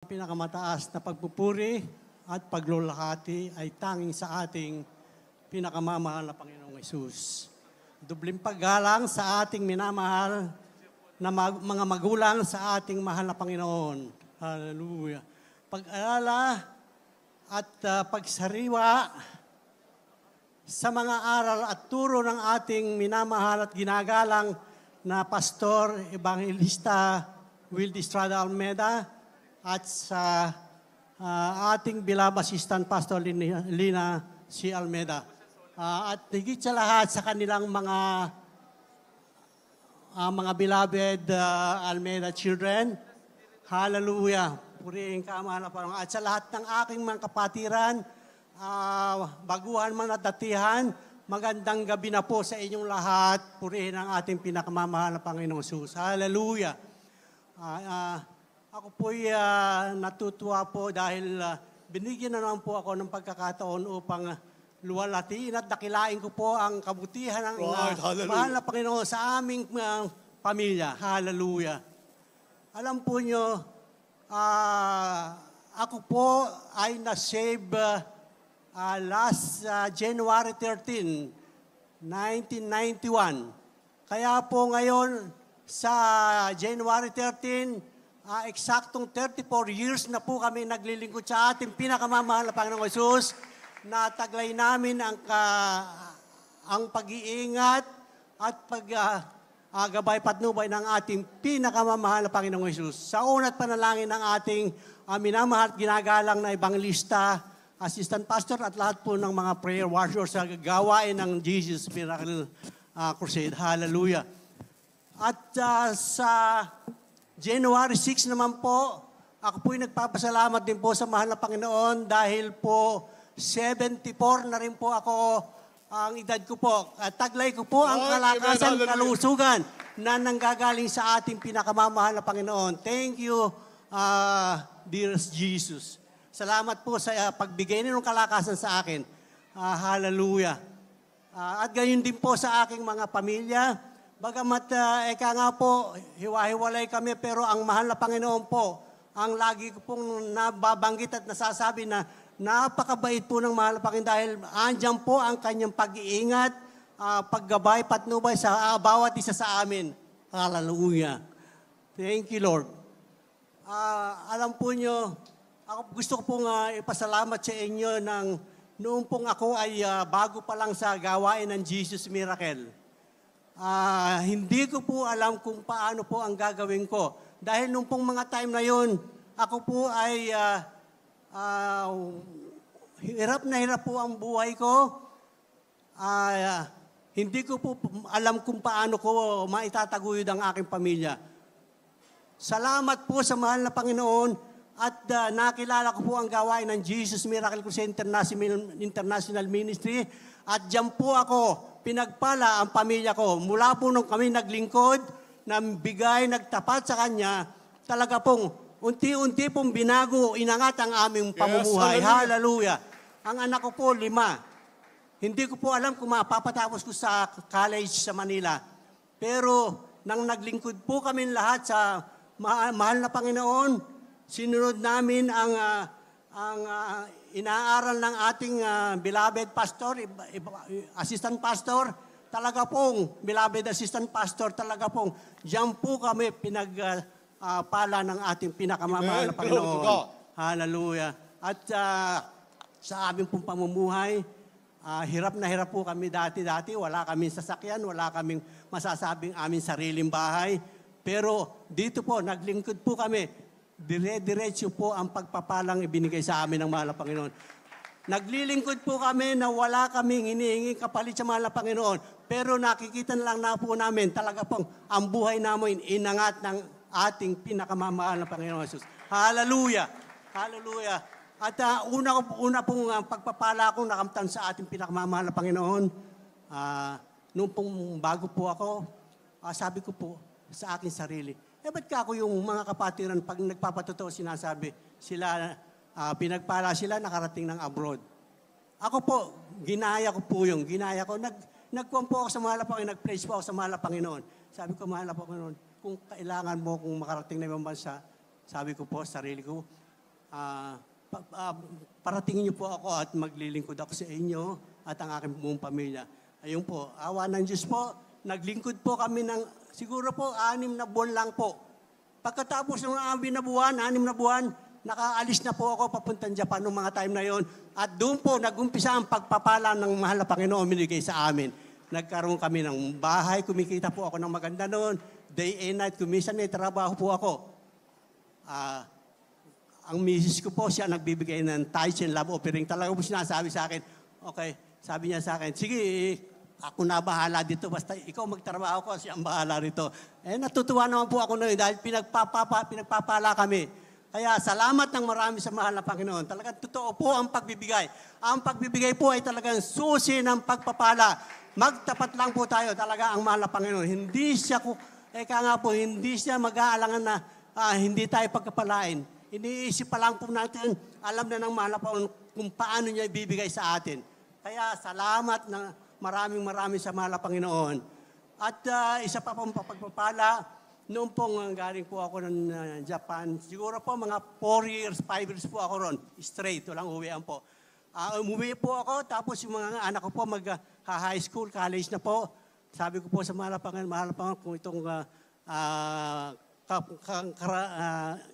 Pinakamataas na pagpupuri at paglulahati ay tanging sa ating pinakamamahal na Panginoong Hesus. Dubling paggalang sa ating minamahal na mga magulang sa ating mahal na Panginoon. Hallelujah. Pag-alala at pagsariwa sa mga aral at turo ng ating minamahal at ginagalang na Pastor Evangelista Wildy Estrada Almeda at sa ating beloved Assistant Pastor Lina C. Almeda. At higit sa lahat sa kanilang mga beloved Almeda children. Hallelujah. Purihin ka, mahal na Panginoon. At sa lahat ng aking mga kapatiran, baguhan man at datihan, magandang gabi na po sa inyong lahat. Purihin ang ating pinakamamahal na Panginoong Jesus. Hallelujah. Ako po'y natutuwa po dahil binigyan na naman po ako ng pagkakataon upang luwalatiin at dakilain ko po ang kabutihan ng mahal na Panginoon sa aming pamilya. Hallelujah. Alam po nyo, ako po ay na-save last January 13, 1991. Kaya po ngayon sa January 13, eksaktong 34 years na po kami naglilingkod sa ating pinakamamahal na Panginoong Hesus, na taglay namin ang pag-iingat at paggabay patnubay ng ating pinakamamahal na Panginoong Hesus. Sa una't panalangin ng ating minamahal at ginagalang na Evangelista, Assistant Pastor at lahat po ng mga prayer warriors sa gawain ng Jesus Miracle Crusade. Hallelujah. At sa January 6 naman po, ako po'y nagpapasalamat din po sa mahal na Panginoon dahil po 74 na rin po ako ang edad ko po. At taglay ko po ang kalakasan, kalusugan na nanggagaling sa ating pinakamamahal na Panginoon. Thank you, dearest Jesus. Salamat po sa pagbigay ninyo ng kalakasan sa akin. Hallelujah. At gayon din po sa aking mga pamilya. Bagamat eka nga po, hiwa-hiwalay kami, pero ang mahal na Panginoon po, ang lagi ko pong nababanggit at nasasabi na napakabait po ng mahal na Panginoon dahil andyan po ang kanyang pag-iingat, paggabay, patnubay sa bawat isa sa amin. Hallelujah. Thank you, Lord. Alam po nyo, ako gusto ko pong ipasalamat sa inyo noong pong ako ay bago pa lang sa gawain ng Jesus Miracle. Hindi ko po alam kung paano po ang gagawin ko. Dahil nung pong mga time na yun, ako po ay hirap na hirap po ang buhay ko. Hindi ko po alam kung paano ko maitataguyod ang aking pamilya. Salamat po sa mahal na Panginoon at nakilala ko po ang gawain ng Jesus Miracle Crusade International Ministry at diyan po ako pinagpala ang pamilya ko. Mula po nung kami naglingkod, nambigay, nagtapat sa Kanya, talaga pong unti-unti pong binago, inangat ang aming pamumuhay. Yes, hallelujah. Ang anak ko po, 5. Hindi ko po alam kung mapapatapos ko sa college sa Manila. Pero nang naglingkod po kami lahat sa mahal na Panginoon, sinunod namin ang inaaral ng ating beloved pastor, assistant pastor, talaga pong, beloved assistant pastor, talaga pong, diyan po kami pinagpala ng ating pinakamamahal na Panginoon. Hallelujah. At sa aming pong pamumuhay, hirap na hirap po kami dati-dati, wala kaming sasakyan, wala kaming masasabing aming sariling bahay. Pero dito po, naglingkod po kami, dire-diretso po ang pagpapalang ibinigay sa amin ng mahal na Panginoon. Naglilingkod po kami na wala kaming hinihingi kapalit sa mahal na Panginoon. Pero nakikita na lang na po namin talaga pong ang buhay namin inangat ng ating pinakamamahal na Panginoon Jesus. Hallelujah! Hallelujah! At una pong pagpapala akong nakamtan sa ating pinakamamahal na Panginoon. Noong pong bago po ako, sabi ko po sa aking sarili, ba't ka ako yung mga kapatiran pag nagpapatotoo sinasabi, sila, pinagpala sila nakarating ng abroad. Ako po, ginaya ko po yung, ginaya ko. Nagkuhan po ako sa mahal na Panginoon, nag-praise po ako sa mahal na Panginoon. Sabi ko, mahal na Panginoon, kung kailangan mo kung makarating na ibang bansa, sabi ko po, sarili ko, paratingin niyo po ako at maglilingkod ako sa inyo at ang aking buong pamilya. Ayun po, awa ng Diyos po, naglingkod po kami ng siguro po 6 na buwan lang po. Pagkatapos ng 6 na buwan, nakaalis na po ako papuntang Japan noong mga time na yon. At doon po nag-umpisa ang pagpapala ng mahal na Panginoon binigay sa amin. Nagkaroon kami ng bahay, kumikita po ako ng maganda noon. Day and night, kumisan may trabaho po ako. Ang misis ko po, siya nagbibigay ng tithes and love offering. Talaga po sinasabi sa akin, okay, sabi niya sa akin, sige, ako na bahala dito, basta ikaw magtrabaho ko, siya ang bahala rito. Natutuwa naman po ako noon dahil pinagpapala kami. Kaya salamat ng marami sa mahal na Panginoon. Talagang totoo po ang pagbibigay. Ang pagbibigay po ay talagang susi ng pagpapala. Magtapat lang po tayo, talaga ang mahal na Panginoon. Hindi siya hindi siya mag-aalangan na hindi tayo pagkapalain. Iniisip pa lang po natin, alam na ng mahal na Panginoon kung paano niya ibibigay sa atin. Kaya salamat na maraming sa mahal na Panginoon. At isa pa pong pagpapala, noong pong galing po ako ng Japan, siguro po mga 4 years, 5 years po ako ron. Straight, walang uwian po. Umuwi po ako, tapos yung mga anak ko po mag-high school, college na po. Sabi ko po sa mahal na Panginoon, kung itong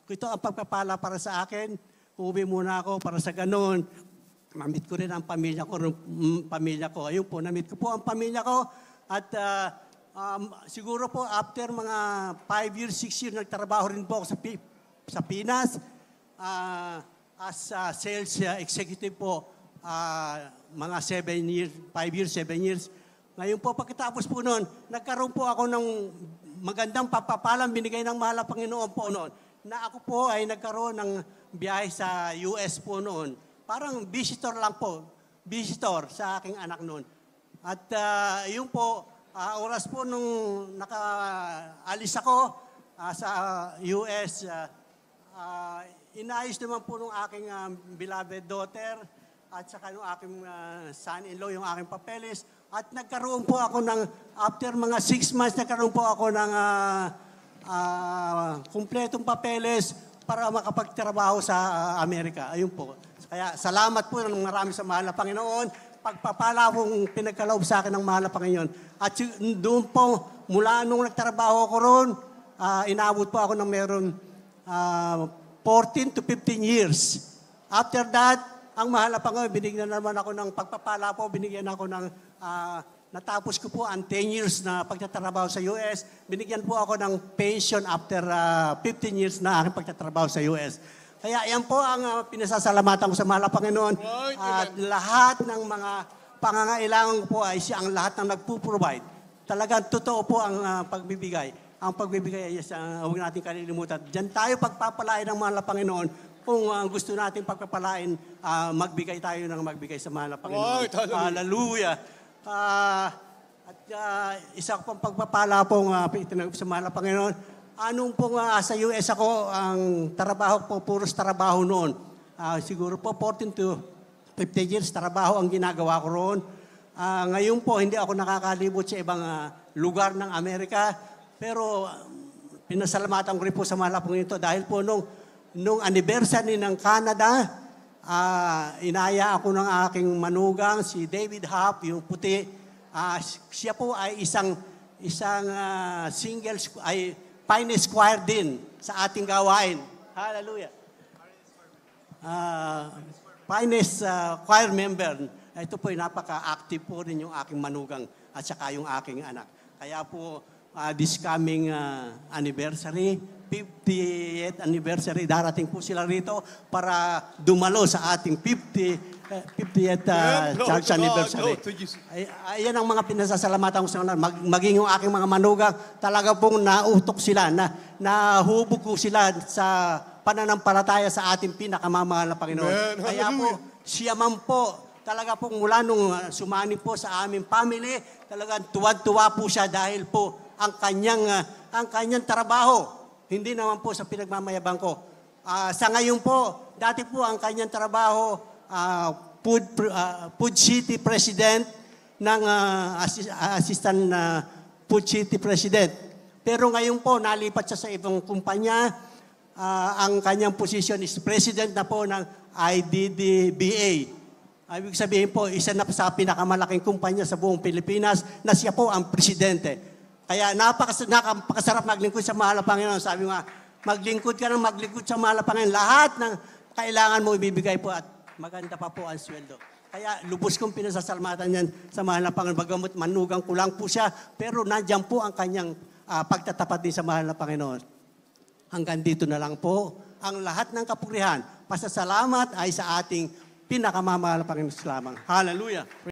ito ang pagpapala para sa akin, uuwi muna ako para sa ganun. Namit ko rin ang pamilya ko. Ayun po, namit ko po ang pamilya ko. At siguro po after mga 5 years, 6 years, nagtrabaho rin po ako sa Pinas. As sales executive po, mga 7 years, 5 years, 7 years. Ngayon po, pagkatapos po noon, nagkaroon po ako ng magandang papapalang binigay ng mahal na Panginoon po noon. Na ako po ay nagkaroon ng biyahe sa US po noon. Parang visitor lang po. Visitor sa aking anak noon. At yun po, oras po nung nakaalis ako sa US, inayos naman po nung aking beloved daughter at saka nung aking son-in-law yung aking papeles. At nagkaroon po ako ng, after mga 6 months, nagkaroon po ako ng kumpletong papeles para makapagtrabaho sa Amerika. Ayun po. Kaya salamat po ng marami sa mahal na Panginoon. Pagpapala pong pinagkaloob sa akin ng mahal na Panginoon. At doon po, mula nung nagtrabaho ko roon, inabot po ako ng meron 14 to 15 years. After that, ang mahal na Panginoon, binigyan naman ako ng pagpapala po, binigyan ako ng, natapos ko po ang 10 years na pagtatrabaho sa US. Binigyan po ako ng pension after 15 years na aking pagtatrabaho sa US. Kaya yan po ang pinasasalamatan ko sa mahal na Panginoon. At lahat ng mga pangangailangan ko po ay siya ang lahat ng nagpo-provide. Talagang totoo po ang pagbibigay. Ang pagbibigay ay huwag natin kalilimutan. Diyan tayo pagpapalain ng mahal na Panginoon. Kung gusto natin pagpapalain, magbigay tayo ng magbigay sa mahal na Panginoon. Hallelujah. At isa ko pang pagpapala pong itinagap sa mahal na Panginoon. Anong pong sa US ako, ang trabaho po, puros trabaho noon. Siguro po 14 to 15 years trabaho ang ginagawa ko roon. Ngayon po, hindi ako nakakalibot sa ibang lugar ng Amerika. Pero pinasalamatan ko rin po sa mahal na Panginoon ito dahil po nung anniversary ng Canada, inaya ako ng aking manugang, si David Huff, yung puti. Siya po ay isang singles, finest choir din sa ating gawain. Hallelujah. Finest choir member. Ito po ay napaka-active po rin yung aking manugang at saka yung aking anak. Kaya po, this coming anniversary, 50th anniversary, darating po sila rito para dumalo sa ating 50th church anniversary. Ayan ang mga pinasasalamatan ko sa kanila. Maging yung aking mga manugang, talaga pong nautok sila, nahubog ko sila sa pananampalataya sa ating pinakamamahal na Panginoon. Kaya po, siya man po, talaga pong mula nung sumani po sa aming family, talagang tuwad-tuwa po siya dahil po ang kanyang trabaho. Hindi naman po sa pinagmamayabang ko. Sa ngayon po, dati po ang kanyang trabaho, Food City President ng Assistant Food City President. Pero ngayon po, nalipat siya sa ibang kumpanya. ang kanyang posisyon is president na po ng IDDBA. Ibig sabihin po, isa na sa pinakamalaking kumpanya sa buong Pilipinas na siya po ang presidente. Kaya napakasarap maglingkod sa mahal na Panginoon. Sabi nga, maglingkod ka ng maglingkod sa mahal na Panginoon. Lahat ng kailangan mo ibibigay po at maganda pa po ang sweldo. Kaya lubos kong pinasasalamatan yan sa mahal na Panginoon. Bagamot manugang ko lang po siya, pero nandiyan po ang kanyang pagtatapat din sa mahal na Panginoon. Hanggang dito na lang po ang lahat ng kapurihan. Pasasalamat ay sa ating pinakamamahal na Panginoon lamang. Hallelujah!